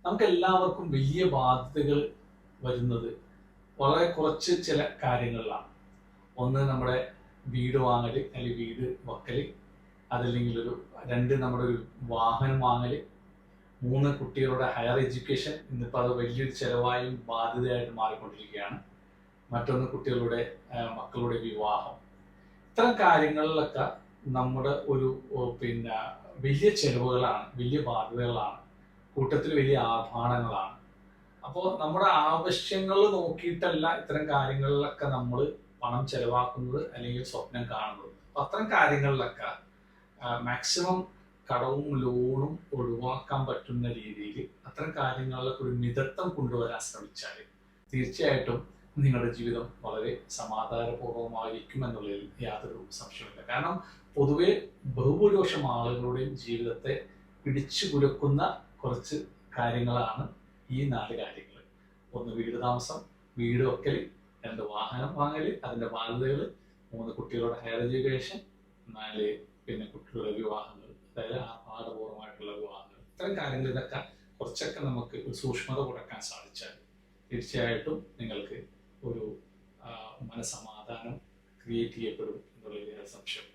നമുക്ക് എല്ലാവർക്കും വലിയ ബാധ്യതകൾ വരുന്നത് വളരെ കുറച്ച് ചില കാര്യങ്ങളിലാണ്. ഒന്ന് നമ്മുടെ വീട് വാങ്ങൽ അല്ലെങ്കിൽ വീട് വെക്കൽ, അതല്ലെങ്കിൽ രണ്ട് നമ്മുടെ ഒരു വാഹനം വാങ്ങൽ, മൂന്ന് കുട്ടികളുടെ ഹയർ എഡ്യൂക്കേഷൻ. ഇന്നിപ്പോൾ അത് വലിയൊരു ചിലവായും ബാധ്യതയായിട്ട് മാറിക്കൊണ്ടിരിക്കുകയാണ്. മറ്റൊന്ന് കുട്ടികളുടെ മക്കളുടെ വിവാഹം. ഇത്തരം കാര്യങ്ങളിലൊക്കെ നമ്മുടെ വലിയ ചെലവുകളാണ്, വലിയ ബാധ്യതകളാണ്, കൂട്ടത്തിൽ വലിയ ആഭാണങ്ങളാണ്. അപ്പോൾ നമ്മുടെ ആവശ്യങ്ങൾ നോക്കിയിട്ടല്ല ഇത്തരം കാര്യങ്ങളിലൊക്കെ നമ്മൾ പണം ചെലവാക്കുന്നത് അല്ലെങ്കിൽ സ്വപ്നം കാണുന്നത്. അപ്പം അത്തരം കാര്യങ്ങളിലൊക്കെ മാക്സിമം കടവും ലോണും ഒഴിവാക്കാൻ പറ്റുന്ന രീതിയിൽ അത്തരം കാര്യങ്ങളിലൊക്കെ ഒരു മിതത്വം കൊണ്ടുവരാൻ ശ്രമിച്ചാൽ തീർച്ചയായിട്ടും നിങ്ങളുടെ ജീവിതം വളരെ സമാധാനപൂർവ്വമായിരിക്കും എന്നുള്ളതിൽ യാതൊരു സംശയമില്ല. കാരണം പൊതുവെ ബഹുഭൂരിപക്ഷം ആളുകളുടെയും ജീവിതത്തെ പിടിച്ചു കുലുക്കുന്ന കുറച്ച് കാര്യങ്ങളാണ് ഈ 4 കാര്യങ്ങൾ. ഒന്ന് വീട് താമസം, വീട് വെക്കൽ, 2 വാഹനം വാങ്ങൽ, അതിൻ്റെ ബാധ്യതകൾ, 3 കുട്ടികളുടെ ഹയർ എഡ്യൂക്കേഷൻ, 4 കുട്ടികളുടെ വിവാഹങ്ങൾ, അതായത് ആർഭാടപൂർവമായിട്ടുള്ള വിവാഹങ്ങൾ. ഇത്തരം കാര്യങ്ങൾ ഇതൊക്കെ കുറച്ചൊക്കെ നമുക്ക് ഒരു സൂക്ഷ്മത കൊടുക്കാൻ സാധിച്ചാൽ തീർച്ചയായിട്ടും നിങ്ങൾക്ക് ഒരു മനസമാധാനം ക്രിയേറ്റ് ചെയ്യപ്പെടും എന്നുള്ളതിൽ സംശയം.